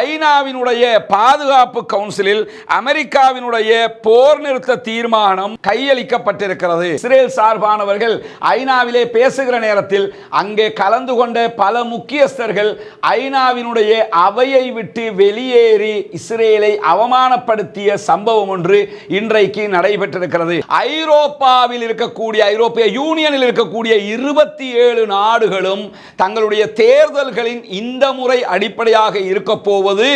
ஐநாவினுடைய பாதுகாப்பு கவுன்சிலில் அமெரிக்காவினுடைய போர் நிறுத்த தீர்மானம் கையளிக்கப்பட்டிருக்கிறது. இஸ்ரேல் சார்பானவர்கள் ஐநாவிலே பேசுகிற நேரத்தில் அங்கே கலந்து கொண்ட பல முக்கியஸ்தர்கள் ஐநாவினுடைய அவையை விட்டு வெளியேறி இஸ்ரேலை அவமானப்படுத்திய சம்பவம் ஒன்று இன்றைக்கு நடைபெற்றிருக்கிறது. ஐரோப்பாவில் இருக்கக்கூடிய ஐரோப்பிய யூனியனில் இருக்கக்கூடிய 27 நாடுகளும் தங்களுடைய தேர்தல்களின் இந்த முறை அடிப்படையாக இருக்க போவது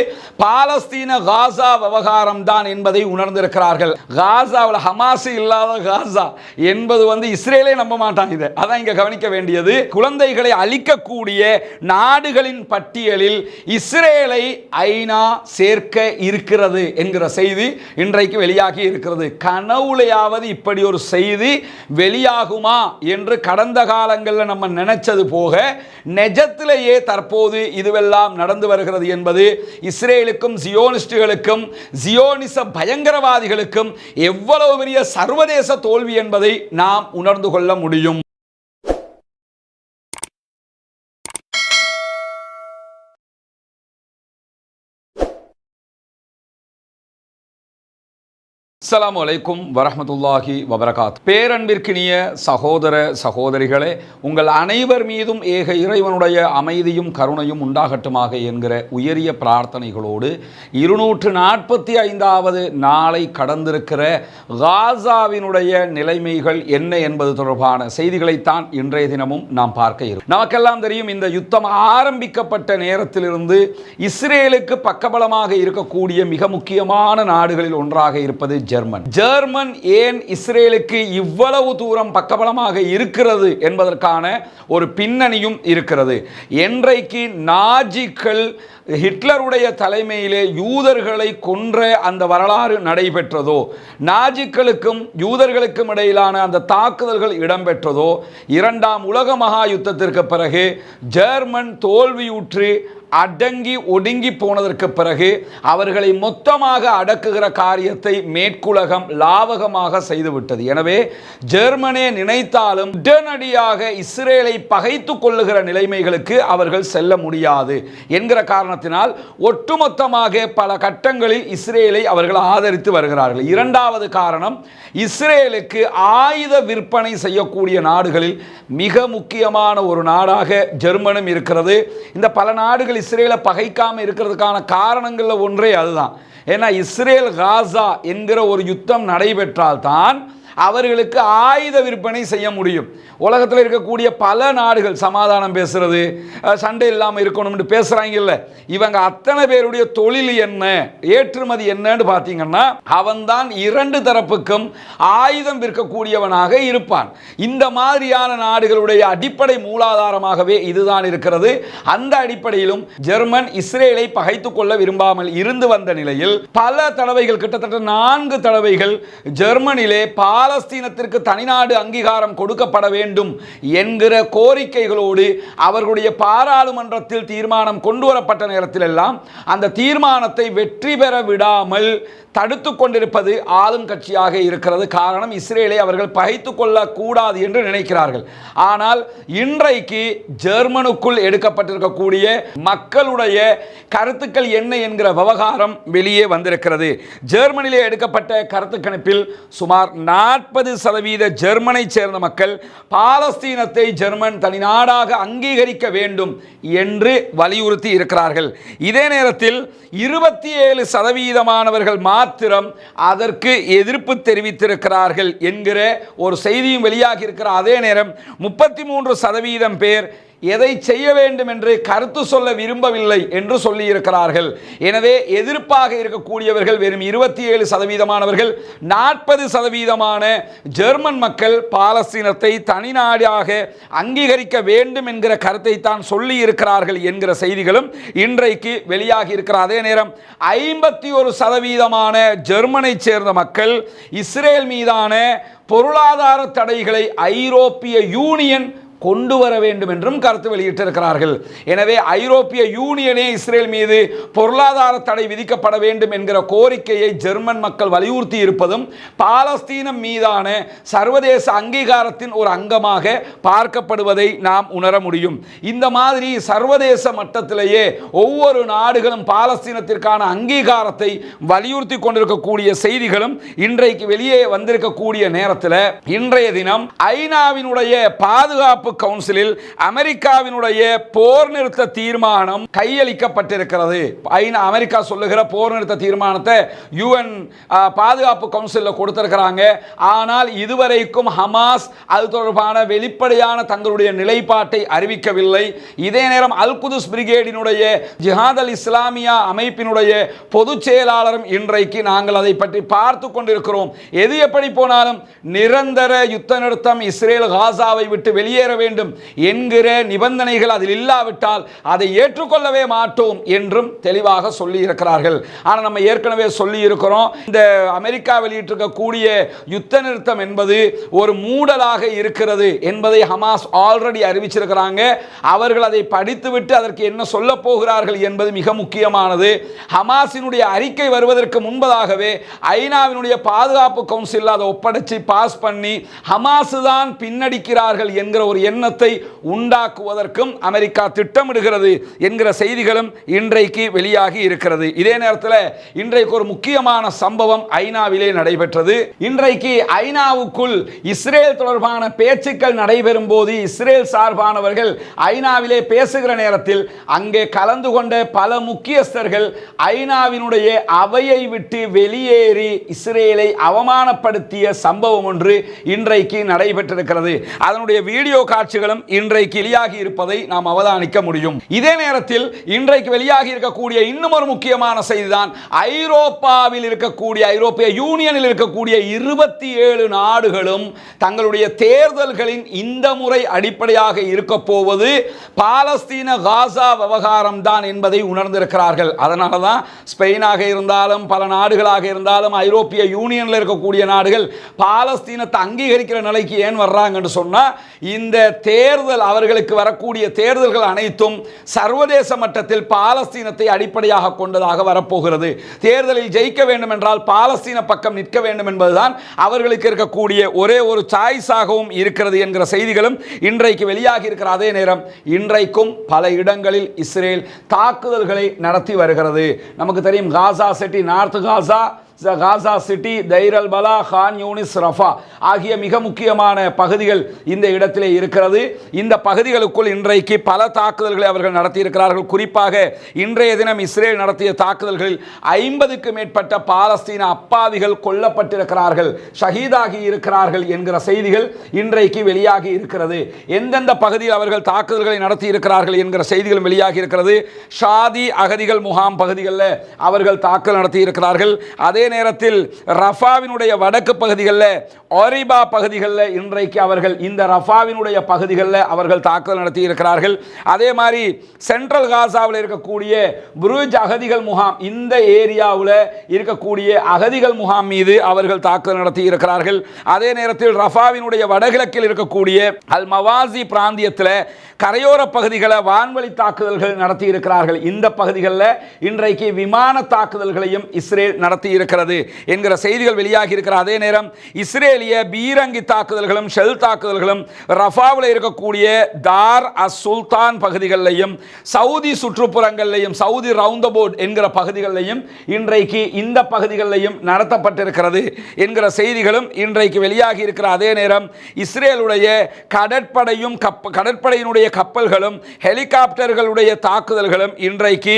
பாலஸ்தீன காசா விவகாரம் தான் என்பதை உணர்ந்திருக்கிறார்கள். காசாவில் ஹமாஸ் இல்லாத காசா என்பது இஸ்ரேலே நம்ப மாட்டாங்க. இதை அதான் இங்க கவனிக்க வேண்டியது. குழந்தைகளை அழிக்கக்கூடிய நாடுகளின் பட்டியலில் இஸ்ரேலை ஐநா சேர்க்க இருக்கிறது என்கிற செய்தி இன்றைக்கு வெளியாகி இருக்கிறது. கனவுலையாவது இப்படி ஒரு செய்தி வெளியாகுமா என்று கடந்த காலங்களில் நம்ம நினைச்சது போக நிஜத்திலேயே தற்போது இதுவெல்லாம் நடந்து வருகிறது என்பது இஸ்ரேலுக்கும் சியோனிஸ்டுகளுக்கும் சியோனிச பயங்கரவாதிகளுக்கும் எவ்வளவு பெரிய சர்வதேச தோல்வி என்பதை நாம் உணர்ந்து கொள்ள முடியும். அஸ்ஸலாமு அலைக்கும் வரஹ்மத்துல்லாஹி வபரகாத். பேரன்பிற்கினிய சகோதர சகோதரிகளே, உங்கள் அனைவர் மீதும் ஏக இறைவனுடைய அமைதியும் கருணையும் உண்டாகட்டுமாக என்கிற உயரிய பிரார்த்தனைகளோடு 245வது நாளை கடந்திருக்கிற காசாவினுடைய நிலைமைகள் என்ன என்பது தொடர்பான செய்திகளைத்தான் இன்றைய தினமும் நாம் பார்க்க இருக்கிறோம். நமக்கெல்லாம் தெரியும், இந்த யுத்தம் ஆரம்பிக்கப்பட்ட நேரத்திலிருந்து இஸ்ரேலுக்கு பக்கபலமாக இருக்கக்கூடிய மிக முக்கியமான நாடுகளில் ஒன்றாக இருப்பது ஜெர்மன் ஏன் இஸ்ரேலுக்கு இவ்வளவு தூரம் பக்கபலமாக இருக்கிறது என்பதற்கான ஒரு பின்னணியும் இருக்கிறது. என்றைக்கு நாஜிக்கள் ஹிட்லருடைய தலைமையிலே யூதர்களை கொன்ற அந்த வரலாறு நடைபெற்றதோ, நாஜிக்களுக்கும் யூதர்களுக்கும் இடையிலான அந்த தாக்குதல்கள் இடம்பெற்றதோ, இரண்டாம் உலக மகா யுத்தத்திற்கு பிறகு ஜெர்மன் தோல்வியுற்று அடங்கி ஒடுங்கி போனதற்கு பிறகு அவர்களை மொத்தமாக அடக்குகிற காரியத்தை மேற்குலகம் லாவகமாக செய்துவிட்டது. எனவே ஜெர்மனே நினைத்தாலும் உடனடியாக இஸ்ரேலை பகைத்து கொள்ளுகிற நிலைமைகளுக்கு அவர்கள் செல்ல முடியாது என்கிற காரணத்தினால் ஒட்டுமொத்தமாக பல கட்டங்களில் இஸ்ரேலை அவர்கள் ஆதரித்து வருகிறார்கள். இரண்டாவது காரணம், இஸ்ரேலுக்கு ஆயுத விற்பனை செய்யக்கூடிய நாடுகளில் மிக முக்கியமான ஒரு நாடாக ஜெர்மனும் இருக்கிறது. இந்த பல நாடுகள் இஸ்ரேலை பகைக்காம இருக்கிறதுக்கான காரணங்கள்ல ஒன்றே அதுதான். ஏன்னா இஸ்ரேல் காசா என்கிற ஒரு யுத்தம் நடைபெற்றால் தான் அவர்களுக்கு ஆயுத விற்பனை செய்ய முடியும். உலகத்தில் இருக்கக்கூடிய பல நாடுகள் சமாதானம் பேசுறது, சண்டை இல்லாமல் இருக்கணும்னு பேசுறாங்கல்ல, இவங்க அத்தனை பேருடைய தொழில் என்ன, ஏற்றுமதி என்னன்னு பார்த்தீங்கன்னா அவன்தான் இரண்டு தரப்புக்கும் ஆயுதம் விற்கக்கூடியவனாக இருப்பான். இந்த மாதிரியான நாடுகளுடைய அடிப்படை மூலாதாரமாகவே இதுதான் இருக்கிறது. அந்த அடிப்படையிலும் ஜெர்மன் இஸ்ரேலை பகைத்துக் கொள்ள விரும்பாமல் இருந்து வந்த நிலையில் பல தடவைகள், கிட்டத்தட்ட 4 தடவைகள் ஜெர்மனிலே பாலஸ்தீனத்திற்கு தனிநாடு அங்கீகாரம் கொடுக்கப்பட வேண்டும் என்கிற கோரிக்கைகளோடு அவர்களுடைய பாராளுமன்றத்தில் தீர்மானம் கொண்டு வரப்பட்ட நேரத்தில் எல்லாம் அந்த தீர்மானத்தை வெற்றி பெற விடாமல் தடுத்து கொண்டிருப்பது ஆளும் கட்சியாக இருக்கிறது. காரணம், இஸ்ரேலை அவர்கள் பகைத்துக் கொள்ளக்கூடாது என்று நினைக்கிறார்கள். ஆனால் இன்றைக்கு ஜெர்மனுக்குள் எடுக்கப்பட்டிருக்கக்கூடிய மக்களுடைய கருத்துக்கள் என்ன என்கிற விவகாரம் வெளியே வந்திருக்கிறது. ஜெர்மனிலே எடுக்கப்பட்ட கருத்து கணிப்பில் சுமார் 40% ஜெர்மனை சேர்ந்த மக்கள் பாலஸ்தீனத்தை ஜெர்மன் தனிநாடாக அங்கீகரிக்க வேண்டும் என்று வலியுறுத்தி இருக்கிறார்கள். இதே நேரத்தில் 27% மாத்திரம் அதற்கு எதிர்ப்பு தெரிவித்திருக்கிறார்கள் என்கிற ஒரு செய்தியும் வெளியாகி இருக்கிற அதே நேரம் 33% பேர் எதை செய்ய வேண்டும் என்று கருத்து சொல்ல விரும்பவில்லை என்று சொல்லி இருக்கிறார்கள். எனவே எதிர்ப்பாக இருக்கக்கூடியவர்கள் வெறும் 27%, 40% ஜெர்மன் மக்கள் பாலஸ்தீனத்தை தனிநாடாக அங்கீகரிக்க வேண்டும் என்கிற கருத்தை தான் சொல்லி இருக்கிறார்கள் என்கிற செய்திகளும் இன்றைக்கு வெளியாகி இருக்கிற அதே நேரம் 51% ஜெர்மனை சேர்ந்த மக்கள் இஸ்ரேல் மீதான பொருளாதார தடைகளை ஐரோப்பிய யூனியன் கொண்டு வர வேண்டும் என்றும் கருத்து வெளியிட்டிருக்கிறார்கள். எனவே ஐரோப்பிய யூனியனே இஸ்ரேல் மீது பொருளாதார தடை விதிக்கப்பட வேண்டும் என்கிற கோரிக்கையை ஜெர்மன் மக்கள் வலியுறுத்தி இருப்பதும் பாலஸ்தீனம் மீதான சர்வதேச அங்கீகாரத்தின் ஒரு அங்கமாக பார்க்கப்படுவதை நாம் உணர முடியும். இந்த மாதிரி சர்வதேச மட்டத்திலேயே ஒவ்வொரு நாடுகளும் பாலஸ்தீனத்திற்கான அங்கீகாரத்தை வலியுறுத்தி கொண்டிருக்கக்கூடிய செய்திகளும் இன்றைக்கு வெளியே வந்திருக்கக்கூடிய நேரத்தில் இன்றைய தினம் ஐநாவினுடைய பாதுகாப்பு கவுன்சிலில் அமெரிக்காவினுடைய போர் நிறுத்த தீர்மானம் கையளிக்கப்பட்டிருக்கிறது. அமெரிக்கா சொல்லுகிற போர் நிறுத்த தீர்மானத்தை யுஎன் பாதுகாப்பு கவுன்சிலில் கொடுத்திருக்கிறாங்க. ஆனால் இதுவரைக்கும் ஹமாஸ் அது தொடர்பான வெளிப்படையான தங்களுடைய நிலைப்பாட்டை அறிவிக்கவில்லை. இதே நேரம் அல் குதுஸ் பிரிகேடினுடைய ஜிஹாத் அல் இஸ்லாமியா அமைப்பினுடைய பொதுச் செயலாளரும் இன்றைக்கு நாங்கள் அதை பற்றி பார்த்து கொண்டிருக்கிறோம். எது எப்படி போனாலும் நிரந்தர யுத்த நிறுத்தம் இஸ்ரேல் காசாவை விட்டு வெளியேற வேண்டும் என்கிற நிபந்தனைகள் அதில் இல்லாவிட்டால் அதை ஏற்றுக்கொள்ளவே மாட்டோம் என்றும் தெளிவாக சொல்லி இருக்கிறார்கள். ஆனால் நம்ம ஏற்கனவே சொல்லி இருக்கிறோம், இந்த அமெரிக்கா வெளியிட்டிருக்கக்கூடிய யுத்த நிறுத்தம் என்பது ஒரு மூடலாக இருக்கிறது என்பதை ஹமாஸ் ஆல்ரெடி அறிவிச்சிருக்கிறாங்க. அவர்கள் அதை படித்துவிட்டு அதற்கு என்ன சொல்ல போகிறார்கள் என்பது மிக முக்கியமானது. ஹமாஸினுடைய அறிக்கை வருவதற்கு முன்பதாகவே ஐநாவினுடைய பாதுகாப்பு கவுன்சில் அதை ஒப்படைச்சு பாஸ் பண்ணி ஹமாஸ் தான் பின்னடிக்கிறார்கள் என்கிற ஒரு எண்ணத்தை உண்டாக்குவதற்கும் அமெரிக்கா திட்டமிடுகிறது என்கிற செய்திகளும் இன்றைக்கு வெளியாகி இருக்கிறது. இதே நேரத்தில் இன்றைக்கு ஒரு முக்கியமான சம்பவம் ஐநாவிலே நடைபெற்றது. இன்றைக்கு ஐநாவுக்குள் இஸ்ரேல் தொடர்பான பேச்சுக்கள் நடைபெறும் போது இஸ்ரேல் சார்பானவர்கள் ஐநாவிலே பேசுகிற நேரத்தில் அங்கே கலந்து கொண்ட பல முக்கியஸ்தர்கள் ஐநாவினுடைய அவையை விட்டு வெளியேறி இஸ்ரேலை அவமானப்படுத்திய சம்பவம் ஒன்று இன்றைக்கு நடைபெற்றிருக்கிறது. அதனுடைய வீடியோ காட்சிகளும் இன்றைக்கு வெளியாகி இருப்பதை நாம் அவதானிக்க முடியும். இதே நேரத்தில் இன்றைக்கு வெளியாகி இருக்கக்கூடிய இன்னும் ஒரு முக்கியமான செய்திதான், ஐரோப்பாவில் இருக்கக்கூடிய ஐரோப்பிய யூனியனில் இருக்கக்கூடிய 27 நாடுகளும் தங்களுடைய தேர்தல்களின் இந்த முறை அடிப்படையாக இருக்க போவது பாலஸ்தீன காசா விவகாரம் தான் என்பதை உணர்ந்திருக்கிறார்கள். அதனால தான் ஸ்பெயினாக இருந்தாலும் பல நாடுகளாக இருந்தாலும் ஐரோப்பிய யூனியனில் இருக்கக்கூடிய நாடுகள் பாலஸ்தீனத்தை அங்கீகரிக்கிற நிலைக்கு ஏன் வர்றாங்கன்னு சொன்னா, இந்த தேர்தல் அவர்களுக்கு வரக்கூடிய தேர்தல்கள் அனைத்தும் சர்வதேச மட்டத்தில் பாலஸ்தீனத்தை அடிப்படையாக கொண்டதாக வரப்போகிறது. தேர்தலில் ஜெயிக்க வேண்டும் என்றால் பாலஸ்தீன பக்கம் நிற்க வேண்டும் என்பதுதான் அவர்களுக்கு இருக்கக்கூடிய ஒரே ஒரு சாய்ஸாகவும் இருக்கிறது என்கிற செய்திகளும் இன்றைக்கு வெளியாகி இருக்கிற அதே நேரம் இன்றைக்கும் பல இடங்களில் இஸ்ரேல் தாக்குதல்களை நடத்தி வருகிறது. நமக்கு தெரியும், காசா சிட்டி, நார்த் காசா, காசா சிட்டி, தைர் அல் பலா, கான் யூனிஸ், ரஃபா ஆகிய மிக முக்கியமான பகுதிகள் இந்த இடத்திலே இருக்கிறது. இந்த பகுதிகளுக்குள் இன்றைக்கு பல தாக்குதல்களை அவர்கள் நடத்தியிருக்கிறார்கள். குறிப்பாக இன்றைய தினம் இஸ்ரேல் நடத்திய தாக்குதல்களில் 50க்கு மேற்பட்ட பாலஸ்தீன அப்பாவிகள் கொல்லப்பட்டிருக்கிறார்கள், ஷஹீதாகி இருக்கிறார்கள் என்கிற செய்திகள் இன்றைக்கு வெளியாகி இருக்கிறது. எந்தெந்த பகுதியில் அவர்கள் தாக்குதல்களை நடத்தி இருக்கிறார்கள் என்கிற செய்திகளும் வெளியாகி இருக்கிறது. ஷாதி அகதிகள் முகாம் பகுதிகளில் அவர்கள் தாக்குதல் நடத்தி இருக்கிறார்கள். அதே நேரத்தில் ரஃபாவினுடைய வடக்கு பகுதிகளில், ஒரிபா பகுதிகளில் இன்றைக்கு அவர்கள் இந்த ரஃபாவினுடைய பகுதிகளில் அவர்கள் தாக்குதல் நடத்தி இருக்கிறார்கள். அதே மாதிரி சென்ட்ரல் காசாவில் இருக்கக்கூடிய புரூஜ் அகதிகள் முகாம், இந்த ஏரியாவில் இருக்கக்கூடிய அகதிகள் முகாம் மீது அவர்கள் தாக்குதல் நடத்தி இருக்கிறார்கள். அதே நேரத்தில் ரஃபாவினுடைய வடகிழக்கில் இருக்கக்கூடிய அல் மவாசி பிராந்தியத்தில் கரையோர பகுதிகளை வான்வழி தாக்குதல்கள் நடத்தி இருக்கிறார்கள். இந்த பகுதிகளில் இன்றைக்கு விமான தாக்குதல்களையும் இஸ்ரேல் நடத்தி இருக்கிறது என்கிற செய்திகள் வெளியாகி இருக்கிற அதே நேரம் இஸ்ரேலிய பீரங்கி தாக்குதல்களும் ஷெல் தாக்குதல்களும் ரஃபாவில் இருக்கக்கூடிய தார் அஸ் சுல்தான் பகுதிகளிலையும் சவுதி சுற்றுப்புறங்களிலையும், சவுதி ரவுண்ட் அபவுட் என்கிற பகுதிகளிலையும் இன்றைக்கு இந்த பகுதிகளிலையும் நடத்தப்பட்டிருக்கிறது என்கிற செய்திகளும் இன்றைக்கு வெளியாகி இருக்கிற அதே நேரம் இஸ்ரேலுடைய கடற்படையும் கடற்படையினுடைய கப்பல்களும் ஹெலிகாப்டர்களுடைய தாக்குதல்களும் இன்றைக்கு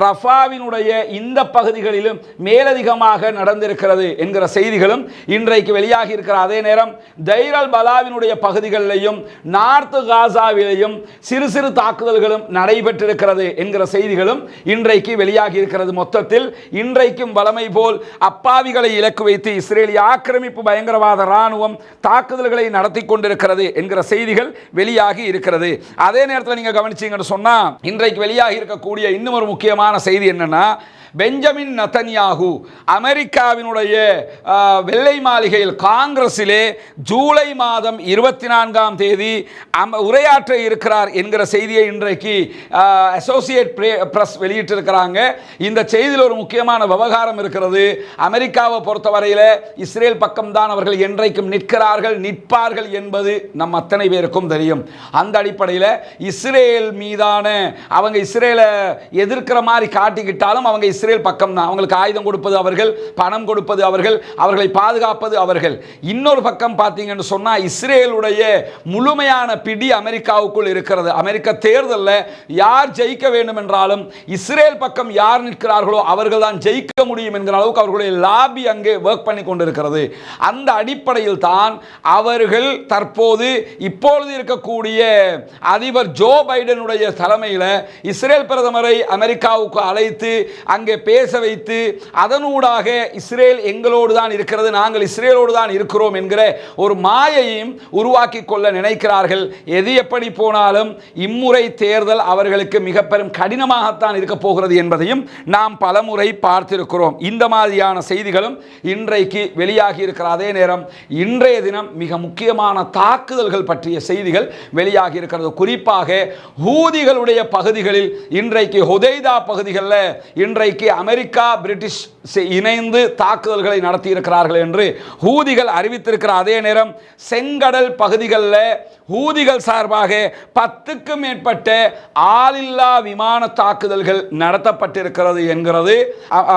ரஃபாவினுடைய இந்த பகுதிகளிலும் மேலதிகமாக நடந்திருக்கிறது என்கிற செய்திகளும் இன்றைக்கு வெளியாகி இருக்கிற அதே நேரம் தைர் அல் பலாவினுடைய பகுதிகளிலும் நார்த் காசாவிலையும் சிறு சிறு தாக்குதல்களும் நடைபெற்றிருக்கிறது என்கிற செய்திகளும் இன்றைக்கு வெளியாகி இருக்கிறது. மொத்தத்தில் இன்றைக்கும் வலமை போல் அப்பாவிகளை இலக்கு வைத்து இஸ்ரேலிய ஆக்கிரமிப்பு பயங்கரவாத இராணுவம் தாக்குதல்களை நடத்தி கொண்டிருக்கிறது என்கிற செய்திகள் வெளியாகி இருக்கிறது. அதே நேரத்தில் நீங்க கவனிச்சீங்கன்னு சொன்னா, இன்றைக்கு வெளியாகி இருக்கக்கூடிய இன்னும் ஒரு முக்கியமான செய்தி என்னன்னா, பெஞ்சமின் நெதன்யாகு அமெரிக்காவினுடைய வெள்ளை மாளிகையில் காங்கிரஸிலே ஜூலை மாதம் 24ஆம் தேதி உரையாற்ற இருக்கிறார் என்கிற செய்தியை இன்றைக்கு அசோசியேட் பிரஸ் வெளியிட்டிருக்கிறாங்க. இந்த செய்தியில் ஒரு முக்கியமான விவகாரம் இருக்கிறது. அமெரிக்காவை பொறுத்தவரையில் இஸ்ரேல் பக்கம்தான் அவர்கள் என்றைக்கும் நிற்கிறார்கள், நிற்பார்கள் என்பது நம் அத்தனை பேருக்கும் தெரியும். அந்த அடிப்படையில் இஸ்ரேல் மீதான அவங்க இஸ்ரேலை எதிர்க்கிற மாதிரி காட்டிக்கிட்டாலும் அவங்க இஸ்ரேல் பக்கம் தான். அவங்களுக்கு ஆயுதம் கொடுப்பது அவர்கள், பணம் கொடுப்பது அவர்கள், அவர்களை பாதுகாப்பது அவர்கள். இன்னொரு பக்கம் பார்த்தீங்கன்னு சொன்னா இஸ்ரேலுடைய முழுமையான பிடி அமெரிக்காவுக்குள் இருக்கிறது. அமெரிக்க தேர்தலில் யார் ஜெயிக்க வேண்டும் என்றாலும் இஸ்ரேல் பக்கம் யார் நிற்கிறார்களோ அவர்கள் தான் ஜெயிக்க முடியும் என்கிற அளவுக்கு அவர்களுடைய லாபி அங்கே ஒர்க் பண்ணி கொண்டிருக்கிறது. அந்த அடிப்படையில் தான் அவர்கள் தற்போது இப்பொழுது இருக்கக்கூடிய அதிபர் ஜோ பைடனுடைய தலைமையில் இஸ்ரேல் பிரதமரை அமெரிக்காவுக்கு அழைத்து அங்கே பேச வைத்து அதனூடாக இஸ்ரேல் எங்களோடு தான் இருக்கிறது, நாங்கள் இஸ்ரேலோடு தான் இருக்கிறோம் என்கிற ஒரு மாயையும் உருவாக்கி கொள்ள நினைக்கிறார்கள். எது எப்படி போனாலும் இம்முறை தேர்தல் அவர்களுக்கு மிக பெரும் கடினமாகத்தான் இருக்க போகிறது என்பதையும் நாம் பலமுறை பார்த்திருக்கிறோம். இந்த மாதிரியான செய்திகளும் இன்றைக்கு வெளியாகி இருக்கிற அதே நேரம் இன்றைய தினம் மிக முக்கியமான தாக்குதல்கள் பற்றிய செய்திகள் வெளியாகி இருக்கிறது. குறிப்பாக ஹூதிகளுடைய பகுதிகளில் இன்றைக்கு ஹுதைதா பகுதிகளில் இன்றைக்கு அமெரிக்கா பிரிட்டிஷ் இணைந்து தாக்குதல்களை நடத்தி இருக்கிறார்கள் என்று ஹூதிகள் அறிவித்திருக்கிற அதே நேரம் செங்கடல் பகுதிகளில் ஹூதிகள் சார்பாக 10க்கும் மேற்பட்ட ஆளில்லா விமான தாக்குதல்கள் நடத்தப்பட்டிருக்கிறது என்கிறது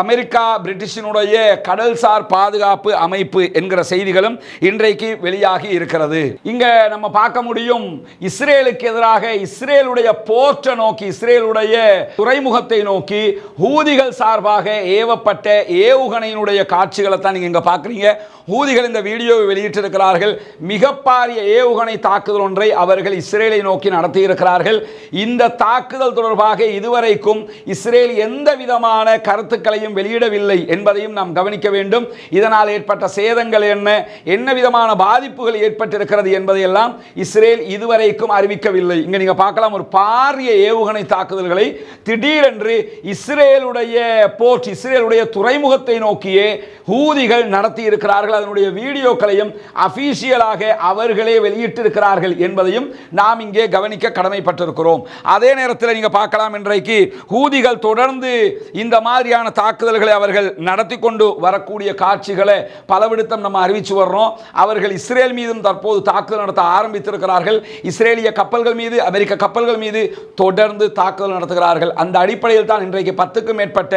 அமெரிக்கா பிரிட்டிஷினுடைய கடல்சார் பாதுகாப்பு அமைப்பு என்கிற செய்திகளும் இன்றைக்கு வெளியாகி இருக்கிறது. இங்க நம்ம பார்க்க முடியும், இஸ்ரேலுக்கு எதிராக இஸ்ரேலுடைய போர்ட்டை நோக்கி, இஸ்ரேலுடைய துறைமுகத்தை நோக்கி ஹூதிகள் சார்பாக ஏவப்பட்ட ஏவுகணையினுடைய காட்சிகளை தான் நீங்க இங்க பார்க்குறீங்க. ஹூதிகள் இந்த வீடியோவை வெளியிட்டிருக்கிறார்கள். மிக பாரிய ஏவுகணை தாக்குதல் ஒன்றை அவர்கள் இஸ்ரேலை நோக்கி நடத்தியிருக்கிறார்கள். இந்த தாக்குதல் தொடர்பாக இதுவரைக்கும் இஸ்ரேல் எந்த விதமான கருத்துக்களையும் வெளியிடவில்லை என்பதையும் நாம் கவனிக்க வேண்டும். இதனால் ஏற்பட்ட சேதங்கள் என்ன, என்ன விதமான பாதிப்புகள் ஏற்பட்டிருக்கிறது என்பதையெல்லாம் இஸ்ரேல் இதுவரைக்கும் அறிவிக்கவில்லை. இங்க நீங்க பார்க்கலாம், ஒரு பாரிய ஏவுகணை தாக்குதல்களை திடீரென்று இஸ்ரேலுடைய போர்ட், இஸ்ரேலுடைய துறைமுகத்தை நோக்கியே ஹூதிகள் நடத்தி இருக்கிறார்கள். அதனுடைய வீடியோக்களையும் அபிஷியலாக அவர்களே வெளியிட்டிருக்கிறார்கள் என்பதையும் நாம் இங்கே கவனிக்க கடமைப்பட்டிருக்கிறோம். அதே நேரத்தில் நீங்க பார்க்கலாம், இன்றைக்கு ஹூதிகள் தொடர்ந்து இந்த மாதிரியான தாக்குதல்களை அவர்கள் நடத்தி கொண்டு வரக்கூடிய காட்சிகளை பலவிடத்தம் நம்ம அறிவிச்சு வர்றோம். அவர்கள் இஸ்ரேல் மீதும் தற்போது தாக்குதல் நடத்த ஆரம்பித்திருக்கிறார்கள். இஸ்ரேலிய கப்பல்கள் மீது, அமெரிக்க கப்பல்கள் மீது தொடர்ந்து தாக்குதல் நடத்துகிறார்கள். அந்த அடிப்படையில் தான் இன்றைக்கு 10க்கும் மேற்பட்ட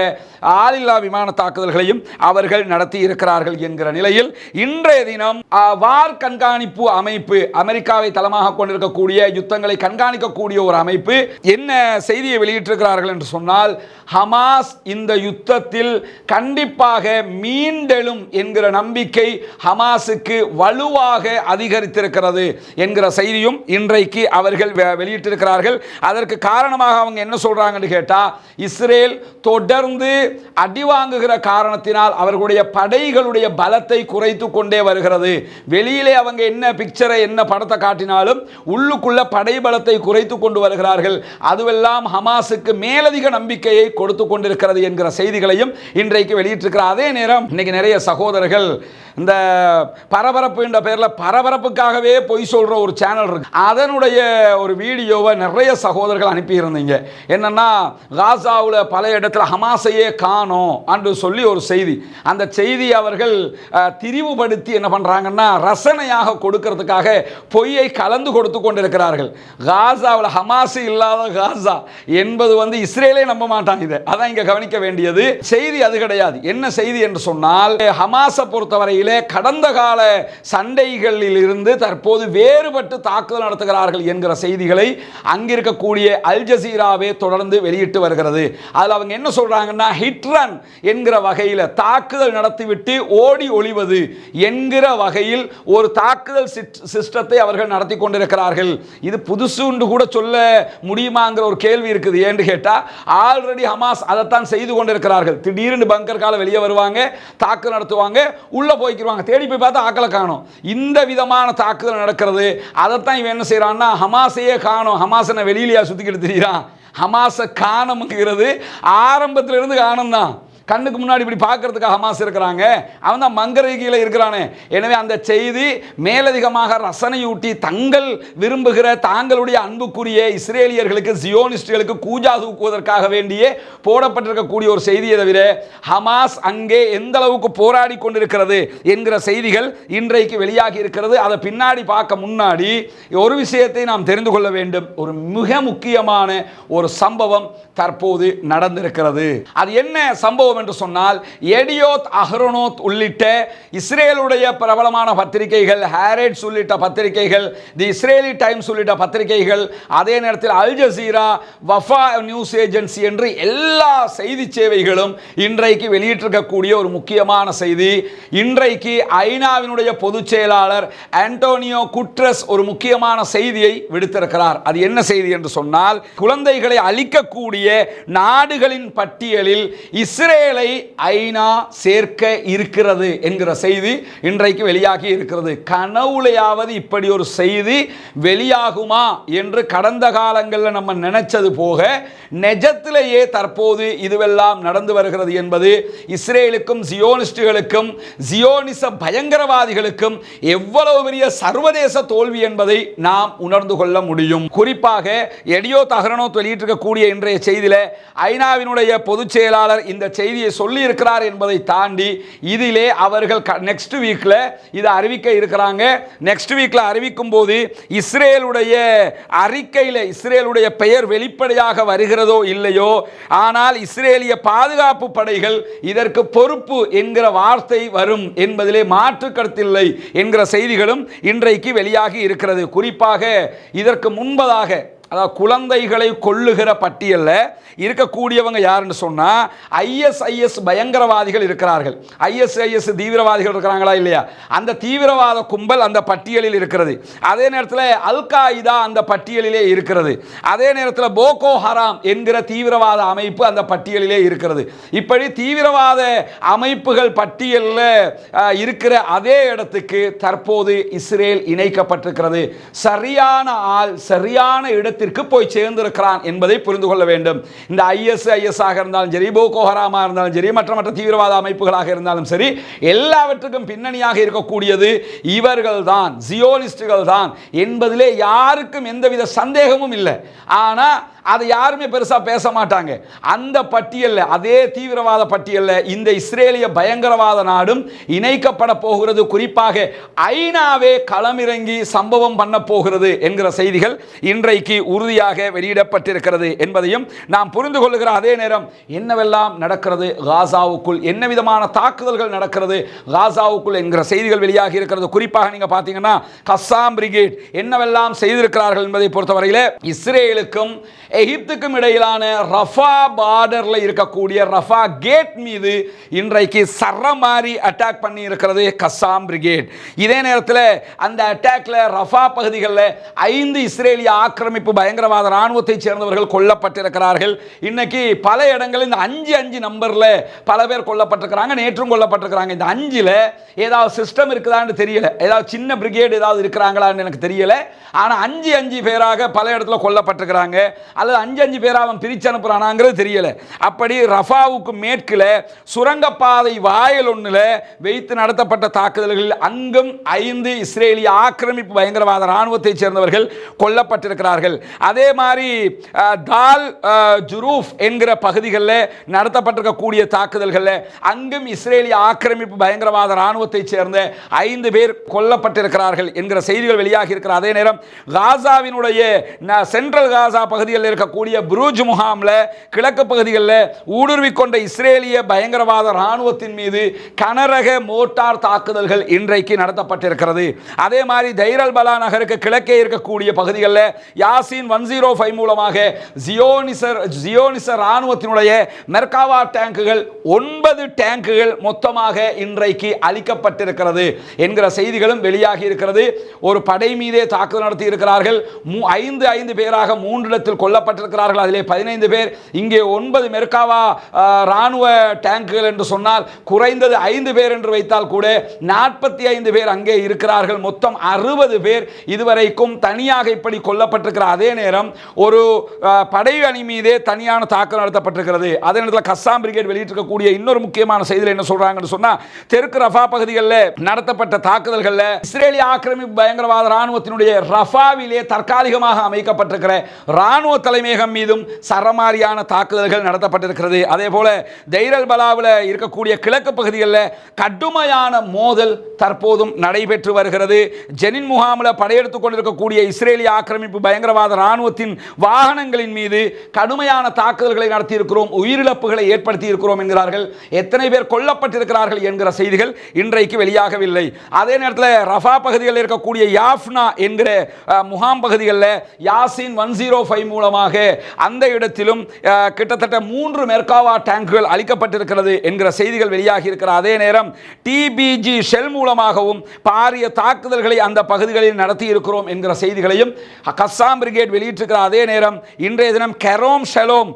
ஆளில்லா விமான தாக்குதல்களையும் அவர்கள் நடத்தி இருக்கிறார்கள் என்கிற நிலையில் இன்றைய தினம் வார் கண்காணிப்பு அமைப்பு, அமெரிக்காவை தளமாக கொண்டிருக்கக்கூடிய யுத்தங்களை கண்காணிக்கக்கூடிய ஒரு அமைப்பு என்ன செய்தியை வெளியிட்டிருக்கிறார்கள் என்று சொன்னால், ஹமாஸ் இந்த யுத்தத்தில் கண்டிப்பாக மீண்டெழும் என்கிற நம்பிக்கை ஹமாஸுக்கு வலுவாக அதிகரித்திருக்கிறது என்கிற செய்தியும் இன்றைக்கு அவர்கள் வெளியிட்டிருக்கிறார்கள். அதற்கு காரணமாக அவங்க என்ன சொல்றாங்கன்னு கேட்டா, இஸ்ரேல் தொடர்ந்து அடிவாங்குகிற காரணத்தினால் அவர்களுடைய படைகளுடைய பலத்தை குறைத்து கொண்டே வருகிறது. வெளியிலே அவங்க என்ன பிக்சரை, என்ன படத்தை காட்டினாலும் உள்ளுக்குள்ள படை பலத்தை குறைத்து கொண்டு வருகிறார்கள். அதுவெல்லாம் ஹமாஸுக்கு மேலதிக நம்பிக்கையை கொடுத்து கொண்டிருக்கிறது என்கிற செய்திகளையும் இன்றைக்கு வெளியிட்டிருக்கிறார். அதே நேரம் இன்னைக்கு நிறைய சகோதரர்கள் இந்த பரபரப்பு என்ற பெயரில் பரபரப்புக்காகவே பொய் சொல்ற ஒரு சேனல் இருக்கு, அதனுடைய ஒரு வீடியோவை நிறைய சகோதரர்கள் அனுப்பியிருந்தீங்க. என்னன்னா, காசாவில் பல இடத்துல ஹமாஸையே காணோம் என்று சொல்லி ஒரு செய்தி. அந்த செய்தி அவர்கள் திரிவுபடுத்தி என்ன பண்றாங்கன்னா, ரசனையாக கொடுக்கிறதுக்காக பொய்யை கலந்து கொடுத்து கொண்டிருக்கிறார்கள். காசாவில் ஹமாஸ் இல்லாத காசா என்பது இஸ்ரேலே நம்ப மாட்டாங்க. இதை அதான் இங்க கவனிக்க வேண்டியது. செய்தி அது கிடையாது. என்ன செய்தி என்று சொன்னால், ஹமாஸை பொறுத்தவரையில் கடந்த கால சண்டைகளில் இருந்து தற்போது வேறுபட்டு தாக்குதல் நடத்துகிறார்கள் என்கிற செய்திகளை அங்கிருக்கக்கூடிய அல் ஜசீராவே தொடர்ந்து வெளியிட்டு வருகிறது. அதில் அவங்க என்ன சொல்றாங்கன்னா, ஹிட் ரன் என்கிற வகையில் தாக்குதல் நடத்திவிட்டு ஓடி ஒளிவது என்கிற வகையில் ஒரு தாக்குதல் சிஸ்டத்தை அவர்கள் நடத்தி கொண்டிருக்கிறார்கள். இது புதுசு கூட சொல்ல முடியுமாங்கிற ஒரு கேள்வி இருக்குது. ஏன்னு கேட்டா, ஆல்ரெடி ஹமாஸ் அதைத்தான் செய்து கொண்டிருக்கிறார்கள். திடீர்னு பங்கர் கால வெளியே வருவாங்க, தாக்குதல் நடத்துவாங்க, உள்ள போய்க்குவாங்க, தேடி போய் பார்த்தா ஆக்களை காணோம். இந்த விதமான தாக்குதல் நடக்கிறது. அதைத்தான் இவன் என்ன செய்யறான்னா, ஹமாஸையே காணோம், ஹமாஸை வெளியிலேயே சுத்திக்கிட்டு திரிகிறான். ஹமாஸை காணம்ங்கிறது ஆரம்பத்திலிருந்து காணும் தான். கண்ணுக்கு முன்னாடி இப்படி பார்க்கறதுக்கு ஹமாஸ் இருக்கிறாங்க, அவன் தான் மங்கரகியில் இருக்கிறானே. எனவே அந்த செய்தி மேலதிகமாக ரசனையூட்டி தங்கள் விரும்புகிற தாங்களுடைய அன்புக்குரிய இஸ்ரேலியர்களுக்கு சியோனிஸ்டுகளுக்கு கூஜா தூக்குவதற்காக வேண்டியே போடப்பட்டிருக்கக்கூடிய ஒரு செய்தியை தவிர ஹமாஸ் அங்கே எந்த அளவுக்கு போராடி கொண்டிருக்கிறது என்கிற செய்திகள் இன்றைக்கு வெளியாகி இருக்கிறது. அதை பின்னாடி பார்க்க முன்னாடி ஒரு விஷயத்தை நாம் தெரிந்து கொள்ள வேண்டும். ஒரு மிக முக்கியமான ஒரு சம்பவம் தற்போது நடந்திருக்கிறது. அது என்ன சம்பவம் என்று சொன்னால், எடியோத் அஹ்ரோனோத் உள்ளிட்ட இஸ்ரேலுடைய பிரபலமான பத்திரிகைகள், ஹாரெட்ஸ் உள்ளிட்ட பத்திரிகைகள், தி இஸ்ரேலி டைம்ஸ் உள்ளிட்ட பத்திரிகைகள், அதே நேரத்தில் Al Jazeera, Wafa news agency என்று எல்லா செய்தி சேவைகளும் இன்றைக்கு வெளியிட்டிருக்கக்கூடிய ஒரு முக்கியமான செய்தி. இன்றைக்கு ஐநாவினுடைய பொதுச் செயலாளர் ஆண்டோனியோ குட்ரஸ் ஒரு முக்கியமான செய்தியை விடுத்திருக்கிறார். அது என்ன செய்தி என்று சொன்னால், குழந்தைகளை அழிக்கக்கூடிய நாடுகளின் பட்டியலில் இஸ்ரேலை ஐநா சேர்க்க இருக்கிறது என்கிற செய்தி இன்றைக்கு வெளியாகி இருக்கிறது. கனவுலையாவது இப்படி ஒரு செய்தி வெளியாகுமா என்று கடந்த காலங்களில் நம்ம நினைச்சது போக நிஜத்திலேயே தற்போது இதுவெல்லாம் நடந்து வருகிறது என்பது இஸ்ரேலுக்கும் சியோனிஸ்டுகளுக்கும் சியோனிச பயங்கரவாதிகளுக்கும் எவ்வளவு பெரிய சர்வதேச தோல்வி என்பதை நாம் உணர்ந்து கொள்ள முடியும். குறிப்பாக எடியோத் அஹ்ரோனோத் வெளியிட்டிருக்கக்கூடிய இன்றைய செய்தியில ஐநாவினுடைய பொதுச் செயலாளர் இந்த செய்தியை சொல்லி இருக்கிறார் என்பதை தாண்டி இதிலே அவர்கள் நெக்ஸ்ட் வீக்ல இதை அறிவிக்க இருக்கிறாங்க. நெக்ஸ்ட் வீக்ல அறிவிக்கும் போது இஸ்ரேலுடைய அறிக்கையில் இஸ்ரேலுடைய பெயர் வெளிப்படையாக வருகிறதோ இல்லையோ, ஆனால் இஸ்ரேலிய பாதுகாப்பு படைகள் இதற்கு பொறுப்பு என்கிற வார்த்தை வரும் என்பதிலே மாற்று கருத்தில்லை என்கிற செய்திகளும் இன்றைக்கு வெளியாகி இருக்கிறது. குறிப்பாக இதற்கு முன்பதாக, அதாவது குழந்தைகளை கொல்லுகிற பட்டியலில் இருக்கக்கூடியவங்க யாருன்னு சொன்னா ஐஎஸ்ஐஎஸ் பயங்கரவாதிகள் இருக்கிறார்கள். ஐஎஸ்ஐஎஸ் தீவிரவாதிகள் இருக்கிறாங்களா இல்லையா? அந்த தீவிரவாத கும்பல் அந்த பட்டியலில் இருக்கிறது. அதே நேரத்தில் அல் காயிதா அந்த பட்டியலிலே இருக்கிறது. அதே நேரத்தில் போகோ ஹராம் என்கிற தீவிரவாத அமைப்பு அந்த பட்டியலிலே இருக்கிறது. இப்படி தீவிரவாத அமைப்புகள் பட்டியலில் இருக்கிற அதே இடத்துக்கு தற்போது இஸ்ரேல் இணைக்கப்பட்டிருக்கிறது. சரியான ஆள் சரியான இடத்திற்கு போய் சேர்ந்திருக்கிறான் என்பதை புரிந்து கொள்ள வேண்டும். இந்த ஐஎஸ்ஐஎஸ் ஆக இருந்தாலும் சரி, போகோ ஹராமா இருந்தாலும் சரி, மற்ற தீவிரவாத அமைப்புகளாக இருந்தாலும் சரி, எல்லாவற்றுக்கும் பின்னணியாக இருக்கக்கூடியது இவர்கள் தான், ஜியோனிஸ்டுகள் தான் என்பதிலே யாருக்கும் எந்தவித சந்தேகமும் இல்லை. ஆனா அதை யாருமே பெருசா பேச மாட்டாங்க. அந்த பட்டியலில், அதே தீவிரவாத பட்டியலில் இந்த இஸ்ரேலிய பயங்கரவாத நாடும் இணைக்கப்பட போகிறது. குறிப்பாக ஐநாவே களமிறங்கி சம்பவம் பண்ண போகிறது என்கிற செய்திகள் இன்றைக்கு உறுதியாக வெளியிடப்பட்டிருக்கிறது என்பதையும் நாம் புரிந்து கொள்ளுகிற அதே நேரம் என்னவெல்லாம் நடக்கிறது காசாவுக்குள், என்ன விதமான தாக்குதல்கள் நடக்கிறது காசாவுக்குள் என்கிற செய்திகள் வெளியாகி இருக்கிறது. குறிப்பாக நீங்க பார்த்தீங்கன்னா கஸ்ஸாம் பிரிகேட் என்னவெல்லாம் செய்திருக்கிறார்கள் என்பதை பொறுத்தவரையில் இஸ்ரேலுக்கும் எகிப்துக்கும் இடையிலான ரஃபா பார்டர்ல இருக்கக்கூடிய ரஃபா கேட் மீது இன்றைக்கு சரமாரி அட்டாக் பண்ணி இருக்கிறது கஸ்ஸாம் பிரிகேட். இதே நேரத்தில் அந்த அட்டாக்ல ரஃபா பகுதிகளில் 5 இஸ்ரேலிய ஆக்கிரமிப்பு பயங்கரவாத ராணுவத்தை சேர்ந்தவர்கள் கொல்லப்பட்டிருக்கிறார்கள். இன்னைக்கு பல இடங்களில் இந்த 5 நம்பர்ல பல பேர் கொல்லப்பட்டிருக்கிறாங்க, நேற்றும் கொல்லப்பட்டிருக்கிறாங்க. இந்த 5ல ஏதாவது சிஸ்டம் இருக்குதான்னு தெரியல, ஏதாவது சின்ன பிரிகேட் ஏதாவது இருக்கிறாங்களான்னு எனக்கு தெரியல. ஆனால் 5 பேராக பல இடத்துல கொல்லப்பட்டிருக்கிறாங்க. அல்லது 5 பேரா அவன் பிரிச்சு அனுப்புறானாங்கிறது தெரியல. அப்படி ரஃபாவுக்கு மேற்கில் சுரங்கப்பாதை வாயில் ஒன்றில் வைத்து நடத்தப்பட்ட தாக்குதல்களில் அங்கும் 5 இஸ்ரேலிய ஆக்கிரமிப்பு பயங்கரவாத ராணுவத்தை சேர்ந்தவர்கள் கொல்லப்பட்டிருக்கிறார்கள். அதே மாதிரி தால் ஜுரூஃப் என்கிற பகுதிகளில் நடத்தப்பட்டிருக்கக்கூடிய தாக்குதல்களில் அங்கும் இஸ்ரேலிய ஆக்கிரமிப்பு பயங்கரவாத ராணுவத்தை சேர்ந்த 5 பேர் கொல்லப்பட்டிருக்கிறார்கள் என்கிற செய்திகள் வெளியாகி இருக்கிற அதே நேரம் காசாவினுடைய சென்ட்ரல் காசா பகுதியில் இருக்கக்கூடிய புரூஜ் முகாம்ல கிழக்கு பகுதிகளில் ஊடுருவிக்கொண்ட இஸ்ரேலிய பயங்கரவாத ராணுவத்தின் மீது கனரக மோட்டார் தாக்குதல்கள் இன்றைக்கு நடத்தப்பட்டிருக்கிறது. அதே மாதிரி தைரல் பலா நகருக்கு கிழக்கே இருக்கக்கூடிய பகுதிகளில் யாசின் 105 மூலமாக ஜியோனிச ராணுவத்தினுடைய மெர்காவா டேங்குகள் 9 டேங்குகள் மொத்தமாக இன்றைக்கு அளிக்கப்பட்டிருக்கிறது என்கிற செய்திகளும் வெளியாகி இருக்கிறது. ஒரு படை மீதே தாக்குதல் நடத்தி இருக்கிறார்கள். 5 பேராக 3 இடத்தில் கொல்லப்பட்ட கொல்லப்பட்டிருக்கிறார்கள். அதிலே 15 பேர். இங்கே 9 மெர்காவா ராணுவ டேங்குகள் என்று சொன்னால் குறைந்தது 5 பேர் என்று வைத்தால் கூட 45 பேர் அங்கே இருக்கிறார்கள். மொத்தம் 60 பேர் இதுவரைக்கும் தனியாக இப்படி கொல்லப்பட்டிருக்கிற அதே நேரம் ஒரு படை அணி மீதே தனியான தாக்குதல் நடத்தப்பட்டிருக்கிறது. அதே நேரத்தில் கஸ்ஸாம் பிரிகேட் வெளியிட்டிருக்கக்கூடிய இன்னொரு முக்கியமான செய்தியில் என்ன சொல்றாங்கன்னு சொன்னா, தெற்கு ரஃபா பகுதிகளில் நடத்தப்பட்ட தாக்குதல்களில் இஸ்ரேலிய ஆக்கிரமிப்பு பயங்கரவாத ராணுவத்தினுடைய ரஃபாவிலே தற்காலிகமாக அமைக்கப்பட்டிருக்கிற ராணுவ தலைமையகம் மீதும் சரமாரியான தாக்குதல்கள் நடத்தப்பட்டிருக்கிறது. அதே போல தைரல் பலாவில் இருக்கக்கூடிய கிழக்கு பகுதிகளில் கடுமையான மோதல் தற்போதும் நடைபெற்று வருகிறது. ஜெனின் முகாமில் படையெடுத்துக் கொண்டிருக்கக்கூடிய இஸ்ரேலிய ஆக்கிரமிப்பு பயங்கரவாத ராணுவத்தின் வாகனங்களின் மீது கடுமையான தாக்குதல்களை நடத்தி இருக்கிறோம், உயிரிழப்புகளை ஏற்படுத்தி இருக்கிறோம் என்கிறார்கள். எத்தனை பேர் கொல்லப்பட்டிருக்கிறார்கள் என்கிற செய்திகள் இன்றைக்கு வெளியாகவில்லை. அதே நேரத்தில் ரஃபா பகுதிகளில் இருக்கக்கூடிய யாஃப்னா என்கிற முகாம் பகுதிகளில் யாசின் 105 மூலமாக அந்த இடத்திலும் கிட்டத்தட்ட 3 மெர்காவா டேங்குகள் அளிக்கப்பட்டிருக்கிறது என்கிற செய்திகள் வெளியாகி இருக்கிற அதே நேரம் டிபிஜி ஷெல் மூலமாகவும் பாரிய தாக்குதல்களை அந்த பகுதிகளில் நடத்தி இருக்கிறோம் என்கிற செய்திகளையும் கஸ்ஸாம் பிரிகேட் வெளியிட்டிருக்கிற அதே நேரம் இன்றைய தினம் கெரோம் ஷெலோம்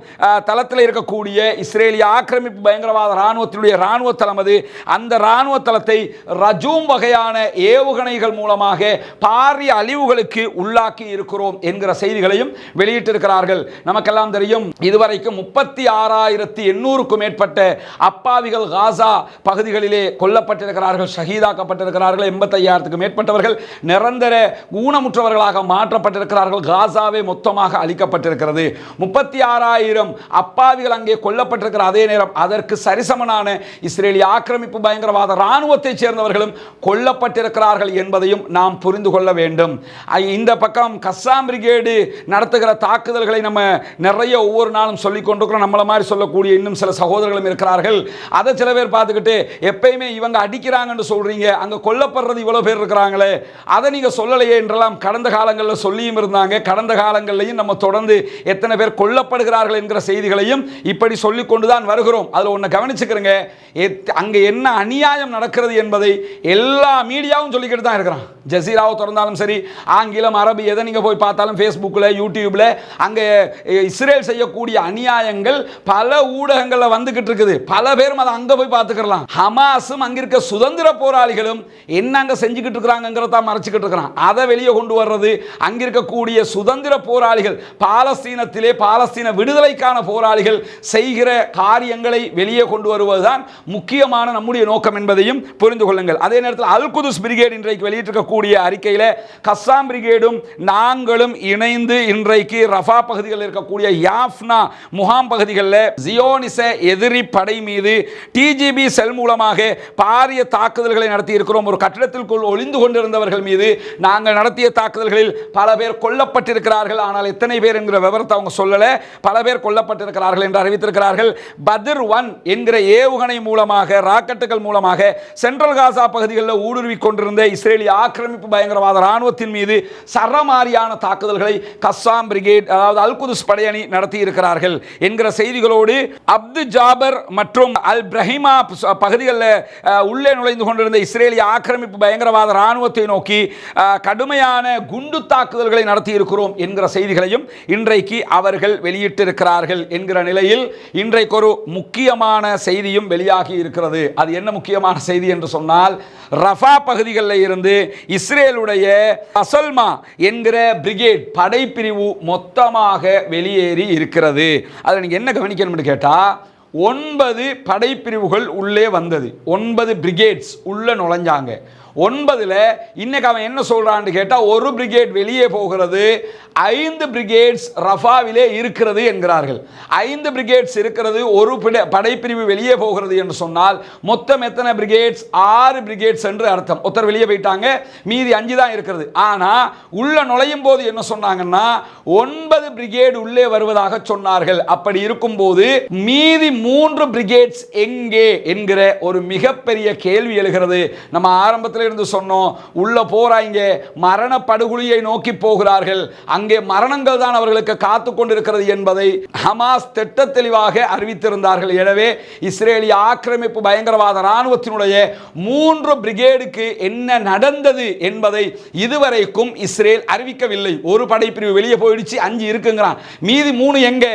தளத்தில் இருக்கக்கூடிய இஸ்ரேலிய ஆக்கிரமிப்பு பயங்கரவாத ராணுவத்தினுடைய ராணுவ தளம் அது, அந்த ராணுவ தளத்தை ரஜூம் வகையான ஏவுகணைகள் மூலமாக பாரிய அழிவுகளுக்கு உள்ளாக்கி இருக்கிறோம் என்கிற செய்திகளையும் வெளியிட்டிருக்கிறார்கள். நமக்கெல்லாம் தெரியும், இதுவரைக்கும் 36,800க்கும் மேற்பட்ட அப்பாவிகள் காசா பகுதிகளிலே கொல்லப்பட்டிருக்கிறார்கள், ஷஹீதாக்கப்பட்டிருக்கிறார்கள். 85,000க்கும் மேற்பட்டவர்கள் நிரந்தர ஊனமுற்றவர்களாக மாற்றப்பட்டிருக்கிறார்கள். காசாவே மொத்தமாக அளிக்கப்பட்டிருக்கிறது. 36,000 அப்பாவிகள் அங்கே கொல்லப்பட்டிருக்கிற அதே நேரம் அதற்கு சரிசமனான இஸ்ரேலிய ஆக்கிரமிப்பு பயங்கரவாத ராணுவத்தைச் சேர்ந்தவர்களும் கொல்லப்பட்டிருக்கிறார்கள் என்பதையும் நாம் புரிந்து கொள்ள வேண்டும். இந்த பக்கம் கஸ்ஸாம் பிரிகேடு நடத்துகிற தாக்குதல்களை நம்ம நிறைய ஒவ்வொரு நாளும் சொல்லிக் கொண்டிருக்கிறோம். நம்மள மாதிரி சொல்லக்கூடிய இன்னும் சில சகோதரர்களும் இருக்கிறார்கள். அதை சில பேர் பார்த்துக்கிட்டு எப்பயுமே இவங்க அடிக்கிறாங்கன்னு சொல்றீங்க, அங்க கொல்லப்படுறது இவ்வளவு பேர் இருக்கிறாங்களே, அதை நீங்க சொல்லலையே என்றெல்லாம் கடந்த காலங்களில் சொல்லியும் இருந்தாங்க. கடந்த காலங்களிலையும் நம்ம தொடர்ந்து எத்தனை பேர் கொல்லப்படுகிறார்கள் என்கிற செய்திகளையும் இப்படி சொல்லிக் கொண்டுதான் வருகிறோம். அதில் ஒன்று கவனிச்சுக்கிறங்க, அங்கே என்ன அநியாயம் நடக்கிறது என்பதை எல்லா மீடியாவும் சொல்லிக்கிட்டு தான் இருக்கிறான். ஜசீராவை திறந்தாலும் சரி, ஆங்கிலம் அரபி எதை நீங்கள் போய் பார்த்தாலும் ஃபேஸ்புக்கில் யூடியூப்பில் அங்கே இஸ்ரேல் செய்யக்கூடிய அநியாயங்கள் பல ஊடகங்களில் வந்துகிட்டு இருக்குது. பல பேரும் அதை அங்கே போய் பார்த்துக்கலாம். ஹமாஸும் அங்கே இருக்க சுதந்திர போராளிகளும் என்ன அங்கே செஞ்சுக்கிட்டு இருக்கிறாங்கிறத மறைச்சிக்கிட்டு இருக்கிறான். அதை வெளியே கொண்டு வர்றது, அங்கே இருக்கக்கூடிய சுதந்திர போராளிகள், பாலஸ்தீனத்திலே பாலஸ்தீன விடுதலைக்கான போராளிகள் செய்கிற காரியங்களை வெளியே கொண்டு வருவதுதான் முக்கியமான நம்முடைய நோக்கம் என்பதையும் புரிந்து கொள்ளுங்கள். அதே நேரத்தில் அல் குதுஸ் பிரிகேட் இன்றைக்கு வெளியிட்டிருக்கக்கூடிய அறிக்கையில் கஸ்ஸாம் பிரிகேடும் நாங்களும் இணைந்து இன்றைக்கு ரஃபா பகுதிகளில் இருக்கக்கூடிய யாஃப்னா முகாம் பகுதிகளில் ஜியோனிச எதிரி படை மீது டிஜிபி செல் மூலமாக பாரிய தாக்குதல்களை நடத்தி இருக்கிறோம். ஒரு கட்டிடத்திற்குள் ஒளிந்து கொண்டிருந்தவர்கள் மீது நாங்கள் நடத்திய தாக்குதல்களில் பல பேர் கொல்லப்பட்டிருக்கிறார்கள். ஆனால் எத்தனை பேர் என்கிற விவரத்தை அவங்க சொல்லல. பல பேர் கொல்லப்பட்டிருக்கிறார்கள் என்று அறிவித்திருக்கிறார்கள். பத்ர் 1 என்கிற ஏவுகணை மூலமாக, ராக்கெட்டுகள் மூலமாக சென்ட்ரல் காசா பகுதிகளில் ஊடுருவி கொண்டிருந்த இஸ்ரேலிய ஆக்கிரமிப்பு பயங்கரவாத ராணுவத்தின் மீது சரமாரியான தாக்குதல்களை கஸ்ஸாம் பிரிகேட், அதாவது அல் குதுஸ் படையணி நடத்தி இருக்கிறார்கள் என்கிற செய்திகளோடு அப்து ஜாபர் மற்றும் அல் பிரஹிமா பகுதிகளில் உள்ளே நுழைந்து கொண்டிருந்த இஸ்ரேலிய ஆக்கிரமிப்பு பயங்கரவாத ராணுவத்தை நோக்கி கடுமையான குண்டு தாக்குதல்களை நடத்தி இருக்கிறோம் என்கிற செய்திகளையும் இன்றைக்கு அவர்கள் வெளியிட்டிருக்கிறார்கள் என்கிற நிலையில் இன்றைக்கு ஒரு முக்கியமான செய்தியும் வெளியாகி இருக்கிறது. அது என்ன முக்கியமான செய்தி என்று சொன்னால், ரஃபா பகுதிகளில் இருந்து இஸ்ரேலுடைய அசல்மா என்கிற பிரிகேட் படைப்பிரிவு மொத்தமாக வெளியேறி இருக்கிறது. அதில் நீங்க என்ன கவனிக்கணும்னு கேட்டா, 9 படைப்பிரிவுகள் உள்ளே வந்தது, 9 பிரிகேட்ஸ் உள்ள நுழைஞ்சாங்க. 9ல் இன்னைக்கு அவன் என்ன சொல்றான்னு கேட்டா, ஒரு பிரிகேட் வெளியே போகிறது, 5 பிரிகேட்ஸ் ரஃபாவிலே இருக்கிறது என்கிறார்கள். 5 பிரிகேட்ஸ் இருக்கிறது, ஒரு படைப்பிரிவு வெளியே போகிறது என்று சொன்னால் மொத்தம் எத்தனை பிரிகேட்ஸ்? 6 பிரிகேட்ஸ் என்று அர்த்தம். ஒருத்தர் வெளியே போயிட்டாங்க, மீதி 5 தான் இருக்கிறது. ஆனா உள்ள நுழையும் போது என்ன சொன்னாங்கன்னா, 9 பிரிகேட் உள்ளே வருவதாக சொன்னார்கள். அப்படி இருக்கும்போது மீதி 3 பிரிகேட்ஸ் எங்கே என்கிற ஒரு மிகப்பெரிய கேள்வி எழுகிறது. நம்ம ஆரம்பத்தில் என்று சொன்னோம். உள்ள போறாங்க, மரண படுகொலியை நோக்கி போகிறார்கள். அங்கே மரணங்கள் தான் அவர்களுக்கு காத்து கொண்டிருக்கிறது என்பதை ஹமாஸ் திட்ட தெளிவாக அறிவித்திருந்தார்கள். எனவே இஸ்ரேலிய ஆக்கிரமிப்பு பயங்கரவாத இராணுவத்தினுடைய 3 பிரிகேடுக்கு என்ன நடந்தது என்பதை இதுவரைக்கும் இஸ்ரேல் அறிவிக்கவில்லை. ஒரு படைப்பிரிவு வெளியே போயிடுச்சு, 5 இருக்குங்கிறான், மீதி 3 எங்க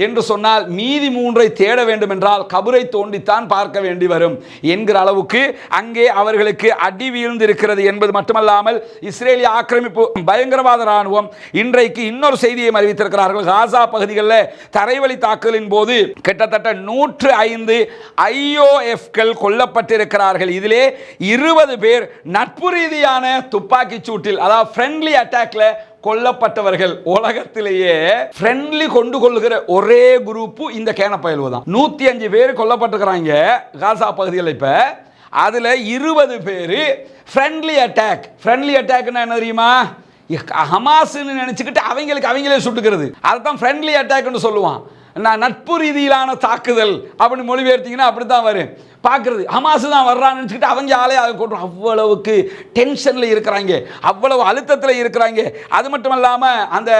என்று சொன்னால் மீதி 3ஐ தேட வேண்டும் என்றால் கபரை தோண்டித்தான் பார்க்க வேண்டி வரும் என்கிற அளவுக்கு அங்கே அவர்களுக்கு அடி வீழ்ந்திருக்கிறது என்பது மட்டுமல்லாமல் இஸ்ரேலிய ஆக்கிரமிப்பு பயங்கரவாத இராணுவம் இன்றைக்கு இன்னொரு செய்தியை அறிவித்திருக்கிறார்கள். காசா பகுதிகளில் தரைவழி தாக்குதலின் போது கிட்டத்தட்ட 105 IOFகள் கொல்லப்பட்டிருக்கிறார்கள். இதிலே 20 பேர் நட்பு ரீதியான துப்பாக்கி சூட்டில், அதாவது ஃப்ரெண்ட்லி அட்டாக்ல கொல்லப்பட்டவர்கள். உலகத்திலேயே ஃப்ரெண்ட்லி கொண்டு கொள்ளுகிற ஒரே குரூப் இந்த கேனப்பயல்வு தான். 105 பேர் கொல்லப்பட்டிருக்கிறாங்க காசா பகுதியில். இப்ப அதுல 20 பேர் ஃப்ரெண்ட்லி அட்டாக். ஃப்ரெண்ட்லி அட்டாக்னா என்ன தெரியுமா? ஹமாஸ்னு நினைச்சுக்கிட்டு அவங்களே சுட்டுக்கிறது. அதுதான் ஃப்ரெண்ட்லி அட்டாக்னு சொல்லுவான். நட்பு ரீதியிலான தாக்குதல் அப்படின்னு மொழிபெயர்த்தீங்கன்னா அப்படித்தான் வரும். பார்க்குறது ஹமாஸ் தான் வர்றான்னு நினச்சிக்கிட்டு அவங்க ஆளே அதை கொண்டு அவ்வளவுக்கு டென்ஷனில் இருக்கிறாங்க, அவ்வளவு அழுத்தத்தில் இருக்கிறாங்க. அது மட்டும் இல்லாமல் அந்த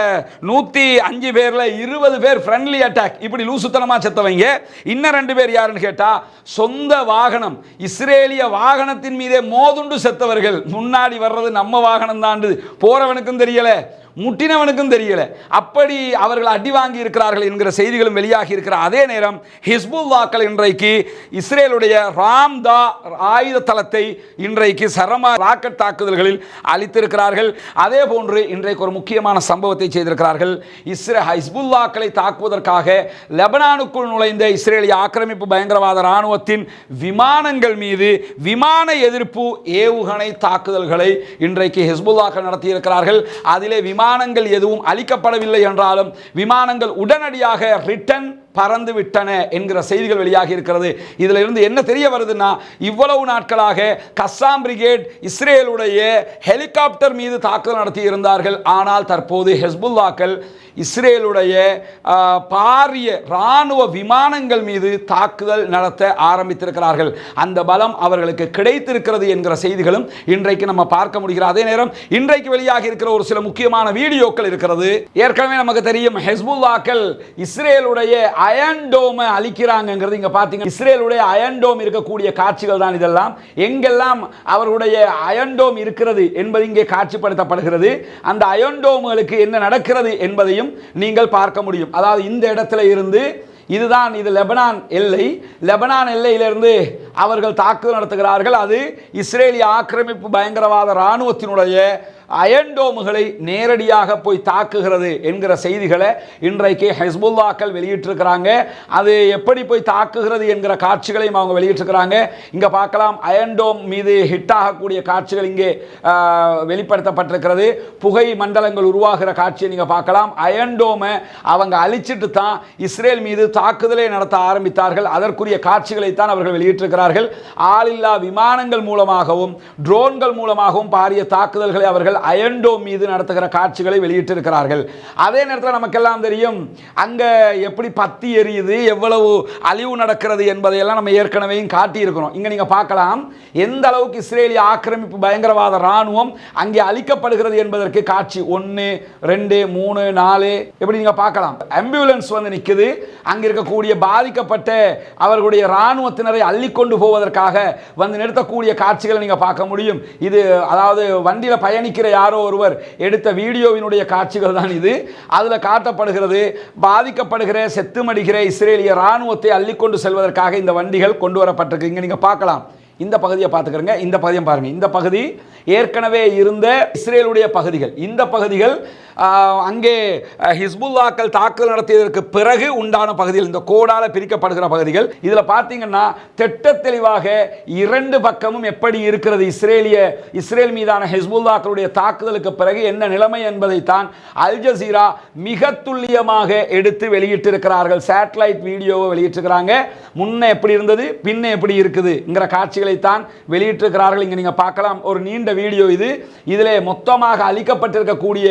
105 பேரில் 20 பேர் ஃப்ரெண்ட்லி அட்டாக், இப்படி லூசுத்தனமாக செத்தவங்க. இன்னும் 2 பேர் யாருன்னு கேட்டால் சொந்த வாகனம், இஸ்ரேலிய வாகனத்தின் மீதே மோதுண்டு செத்தவர்கள். முன்னாடி வர்றது நம்ம வாகனம் தாண்டு போகிறவனுக்கும் தெரியலை, முட்டினவனுக்கும் தெரியல, அப்படி அவர்கள் அடி வாங்கி இருக்கிறார்கள் என்கிற செய்திகளும் வெளியாகி இருக்கிற அதே நேரம் ஹிஸ்புல்லாக்கள் இன்றைக்கு இஸ்ரேலுடைய ராம்தா ஆயுத தளத்தை இன்றைக்கு சரமா ராக்கெட் தாக்குதல்களில் அளித்திருக்கிறார்கள். அதே போன்று இன்றைக்கு ஒரு முக்கியமான சம்பவத்தை செய்திருக்கிறார்கள். ஹிஸ்புல்லாக்களை தாக்குவதற்காக லெபனானுக்குள் நுழைந்த இஸ்ரேலிய ஆக்கிரமிப்பு பயங்கரவாத இராணுவத்தின் விமானங்கள் மீது விமான எதிர்ப்பு ஏவுகணை தாக்குதல்களை இன்றைக்கு ஹிஸ்புல்லாக்கள் நடத்தியிருக்கிறார்கள். அதிலே விமானங்கள் எதுவும் அளிக்கப்படவில்லை என்றாலும் விமானங்கள் உடனடியாக ரிட்டர்ன் பறந்து விட்டன என்கிற செய்திகள் வெளியாகி இருக்கிறது. இதில் இருந்து என்ன தெரிய வருதுன்னா, இவ்வளவு நாட்களாக கஸ்ஸாம் பிரிகேட் இஸ்ரேலுடைய ஹெலிகாப்டர் மீது தாக்குதல் நடத்தி இருந்தார்கள். ஆனால் தற்போது ஹெஸ்புல்லாக்கள் இஸ்ரேலுடைய பாரிய இராணுவ விமானங்கள் மீது தாக்குதல் நடத்த ஆரம்பித்திருக்கிறார்கள். அந்த பலம் அவர்களுக்கு கிடைத்திருக்கிறது என்கிற செய்திகளும் இன்றைக்கு நம்ம பார்க்க முடிகிறது. அதே நேரம் இன்றைக்கு வெளியாகி இருக்கிற ஒரு சில முக்கியமான வீடியோக்கள் இருக்கிறது. ஏற்கனவே நமக்கு தெரியும், ஹெஸ்புல்லாக்கள் இஸ்ரேலுடைய அயன் டோம் அழிக்கிறாங்கிறது. இங்க பாத்தீங்க, இஸ்ரேலுடைய அயன் டோம் இருக்கக்கூடிய காட்சிகள் தான் இதெல்லாம். எங்கெல்லாம் அவர்களுடைய அயன் டோம் இருக்கிறது என்பது இங்கே காட்சிப்படுத்தப்படுகிறது. அந்த அயன் டோம்களுக்கு என்ன நடக்கிறது என்பதையும் நீங்கள் பார்க்க முடியும். அதாவது இந்த இடத்துல இருந்து இதுதான், இது லெபனான் எல்லை. லெபனான் எல்லையிலிருந்து அவர்கள் தாக்குதல் நடத்துகிறார்கள். அது இஸ்ரேலிய ஆக்கிரமிப்பு பயங்கரவாத இராணுவத்தினுடைய அயன்டோம்களை நேரடியாக போய் தாக்குகிறது என்கிற செய்திகளை இன்றைக்கு ஹெஸ்புல்லாக்கள் வெளியிட்டிருக்கிறாங்க. அது எப்படி போய் தாக்குகிறது என்கிற காட்சிகளையும் அவங்க வெளியிட்டிருக்கிறாங்க. இங்கே பார்க்கலாம், அயன்டோம் மீது ஹிட் ஆகக்கூடிய காட்சிகள் இங்கே வெளிப்படுத்தப்பட்டிருக்கிறது. புகை மண்டலங்கள் உருவாகிற காட்சியை நீங்கள் பார்க்கலாம். அயன்டோமை அவங்க அழிச்சிட்டு தான் இஸ்ரேல் மீது தாக்குதலை நடத்த ஆரம்பித்தார்கள். அதற்குரிய காட்சிகளை தான் அவர்கள் வெளியிட்டிருக்கிறார்கள். ஆளில்லா விமானங்கள் மூலமாகவும் ட்ரோன்கள் மூலமாகவும் பாரிய தாக்குதல்களை அவர்கள் அயன்டோம் மீது நடத்துகிற காட்சிகளை வெளியிட்டிருக்கிறார்கள். அதே நேரத்தில் நமக்கெல்லாம் தெரியும், அங்க எப்படி பத்தி எரியுது, எவ்வளவு அழிவு நடக்கிறது என்பதையெல்லாம் நம்ம ஏற்கனவே காட்டியிருக்கிறோம். இங்க நீங்க பார்க்கலாம் எந்த அளவுக்கு இஸ்ரேலிய ஆக்கிரமிப்பு பயங்கரவாத இராணுவம் அங்கே அழிக்கப்படுகிறது என்பதற்கு காட்சி 1, 2, 3, 4 எப்படி நீங்க பார்க்கலாம். ஆம்புலன்ஸ் வந்து நிற்குது. அங்க இருக்கக்கூடிய பாதிக்கப்பட்ட அவர்களுடைய இராணுவத்தினரை அள்ளிக்கொண்டு போவதற்காக வந்து நிறுத்தக்கூடிய காட்சிகளை நீங்க பார்க்க முடியும். இது அதாவது வண்டியில் பயணிக்கிற யாரோ ஒருவர் எடுத்த வீடியோவினுடைய காட்சிகள் தான் இது. அதில் காட்டப்படுகிறது, பாதிக்கப்படுகிற செத்துமடிகிற இஸ்ரேலிய இராணுவத்தை அள்ளிக்கொண்டு செல்வதற்காக இந்த வண்டிகள் கொண்டு வரப்பட்டிருக்கு. இங்கே நீங்கள் பார்க்கலாம். இந்த பகுதியை பார்த்துக்கிறங்க, இந்த பகுதியை பாருங்க. இந்த பகுதி ஏற்கனவே இருந்த இஸ்ரேலுடைய பகுதிகள். இந்த பகுதிகள் அங்கே ஹிஸ்புல்லாக்கள் தாக்குதல் நடத்தியதற்கு பிறகு உண்டான பகுதிகள், இந்த கோடால பிரிக்கப்படுகிற பகுதிகள். இதில் பார்த்தீங்கன்னா திட்ட தெளிவாக 2 பக்கமும் எப்படி இருக்கிறது, இஸ்ரேல் மீதான ஹிஸ்புல்லாக்களுடைய தாக்குதலுக்கு பிறகு என்ன நிலைமை என்பதை தான் அல் ஜசீரா மிக துல்லியமாக எடுத்து வெளியிட்டிருக்கிறார்கள். சேட்டலைட் வீடியோவை வெளியிட்டிருக்கிறாங்க. முன்ன எப்படி இருந்தது, பின்ன எப்படி இருக்குதுங்கிற காட்சிகளை தான் வெளியிட்டிருக்கிறார்கள். இங்கே நீங்கள் பார்க்கலாம், ஒரு நீண்ட வீடியோ இது. இதிலே மொத்தமாக அளிக்கப்பட்டிருக்கக்கூடிய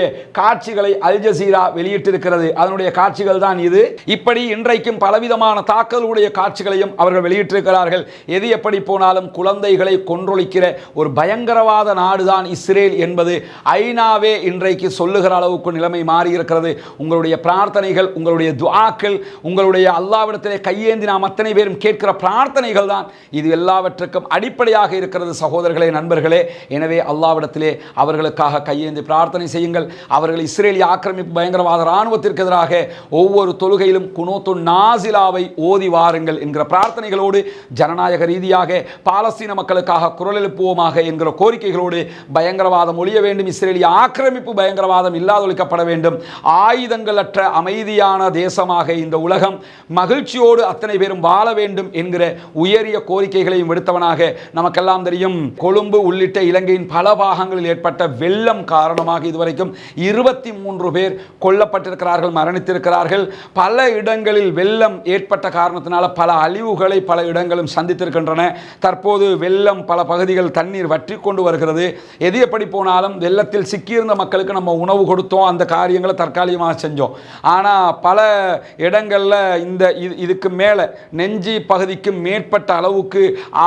காட்சிகளை அல் ஜசீரா வெளியிட்டிருக்கிறது. அதனுடைய காட்சிகள் தான் இது. இப்படி இன்றைக்கும் பலவிதமான தாக்குதலுடைய காட்சிகளையும் அவர்கள் வெளியிட்டிருக்கிறார்கள். எது எப்படி போனாலும் குழந்தைகளை கொன்றொழிக்கிற ஒரு பயங்கரவாத நாடுதான் இஸ்ரேல் என்பது ஐநாவே இன்றைக்கு சொல்லுகிற அளவுக்கு நிலைமை மாறி இருக்கிறது. உங்களுடைய பிரார்த்தனைகள், உங்களுடைய துஆக்கள், உங்களுடைய அல்லாஹ்விடத்திலே கையேந்தி நாம் அத்தனை பேரும் கேட்கிற பிரார்த்தனைகள் தான் இது எல்லாவற்றுக்கும் அடிப்படையாக இருக்கிறது சகோதரர்களே, நண்பர்களே. எனவே அல்லாஹ்விடத்திலே அவர்களுக்காக கையேந்தி பிரார்த்தனை செய்யுங்கள். அவர்கள் இஸ்ரேலிய ஆக்கிரமிப்பு பயங்கரவாத இராணுவத்திற்கு எதிராக ஒவ்வொரு தொழுகையிலும் குனூத்து நாசிலாவை ஓதி வாருங்கள் என்கிற பிரார்த்தனைகளோடு, ஜனநாயக ரீதியாக பாலஸ்தீன மக்களுக்காக குரல் எழுப்புவோமாக என்கிற கோரிக்கைகளோடு, பயங்கரவாதம் ஒழிய வேண்டும், இஸ்ரேலிய ஆக்கிரமிப்பு பயங்கரவாதம் இல்லாதொழிக்கப்பட வேண்டும், ஆயுதங்களற்ற அமைதியான தேசமாக இந்த உலகம் மகிழ்ச்சியோடு அத்தனை பேரும் வாழ வேண்டும் என்கிற உயரிய கோரிக்கைகளையும் விடுத்தவனாக, நமக்கெல்லாம் தெரியும் கொழும்பு உள்ளிட்ட இலங்கையின் பல பாகங்களில் ஏற்பட்ட வெள்ளம் காரணமாக இதுவரைக்கும் 23 பேர் கொல்லப்பட்டிருக்கிறார்கள், மரணித்திருக்கிறார்கள். பல இடங்களில் வெள்ளம் ஏற்பட்ட காரணத்தினால பல அழிவுகளை பல இடங்களும் சந்தித்திருக்கின்றன. தற்போது வெள்ளம் பல பகுதிகள் தண்ணீர் வற்றி கொண்டு வருகிறது. எது எப்படி போனாலும் வெள்ளத்தில் சிக்கியிருந்த மக்களுக்கு நம்ம உணவு கொடுத்தோம், அந்த காரியங்களை தற்காலிகமாக செஞ்சோம். ஆனால் பல இடங்களில் இதுக்கு மேலே நெஞ்சி பகுதிக்கு மேற்பட்ட அளவுக்கு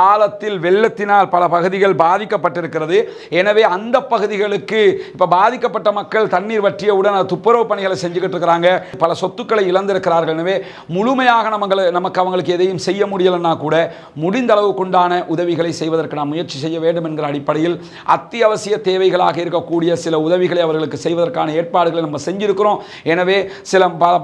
ஆழத்தில் வெள்ளத்தினால் பல பகுதிகள் பாதிக்கப்பட்டிருக்கிறது. எனவே அந்த பகுதிகளுக்கு இப்போ பாதிக்கப்பட்ட மக்கள் தண்ணீர் வற்றியவுடன் துப்புரவு பணிகளை செஞ்சுக்கிட்டு இருக்கிறாங்க, பல சொத்துக்களை இழந்திருக்கிறார்கள். எனவே முழுமையாக நமக்கு அவங்களுக்கு எதையும் செய்ய முடியலைன்னா கூட முடிந்த அளவுக்கு உண்டான உதவிகளை செய்வதற்கு நாம் முயற்சி செய்ய வேண்டும் என்கிற அடிப்படையில் அத்தியாவசிய தேவைகளாக இருக்கக்கூடிய சில உதவிகளை அவர்களுக்கு செய்வதற்கான ஏற்பாடுகளை நம்ம செஞ்சிருக்கிறோம். எனவே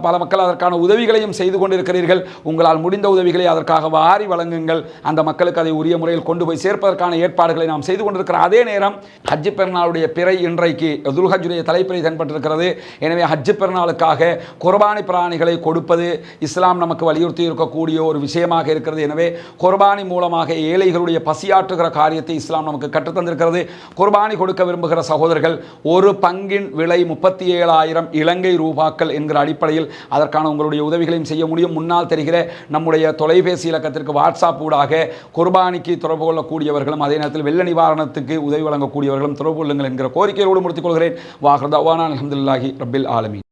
பல மக்கள் அதற்கான உதவிகளையும் செய்து கொண்டிருக்கிறீர்கள். உங்களால் முடிந்த உதவிகளை அதற்காக வாரி வழங்குங்கள். அந்த மக்களுக்கு அதை உரிய முறையில் கொண்டு போய் சேர்ப்பதற்கான ஏற்பாடுகளை நாம் செய்து கொண்டிருக்கிற அதே நேரம் ஹஜ் பெருநாளுடைய பிறை இன்றைக்கு துல்ஹஜ்ஜுடைய தலைப்பிறை தென்பட்டிருக்கிறது. எனவே ஹஜ் பெருநாளுக்காக குர்பானி பிராணிகளை கொடுப்பது இஸ்லாம் நமக்கு வலியுறுத்தி இருக்கக்கூடிய ஒரு விஷயமாக இருக்கிறது. எனவே குர்பானி மூலமாக ஏழைகளுடைய பசியாற்றுகிற காரியத்தை இஸ்லாம் நமக்கு கற்றுத்தந்திருக்கிறது. குர்பானி கொடுக்க விரும்புகிற சகோதரர்கள் ஒரு பங்கின் விலை 37,000 இலங்கை ரூபாக்கள் என்கிற அடிப்படையில் அதற்கான உங்களுடைய உதவிகளையும் செய்ய முடியும். முன்னால் தெரிகிற நம்முடைய தொலைபேசி இலக்கத்திற்கு வாட்ஸ்அப் ஊடாக குர்பானிக்கு தொடர்பு கொள்ளக்கூடியவர்களும் அதே நேரத்தில் வெள்ள நிவாரணத்துக்கு உதவி வழங்கக்கூடியவர்களும் தொடர்பு கொள்ளுங்கள் என்கிற கோரிக்கையோடு முடித்துக் கொள்கிறேன். வாஹ்ரு தஅவானா அல்ஹம்துலில்லாஹி ரப்பில் ஆலமீன்.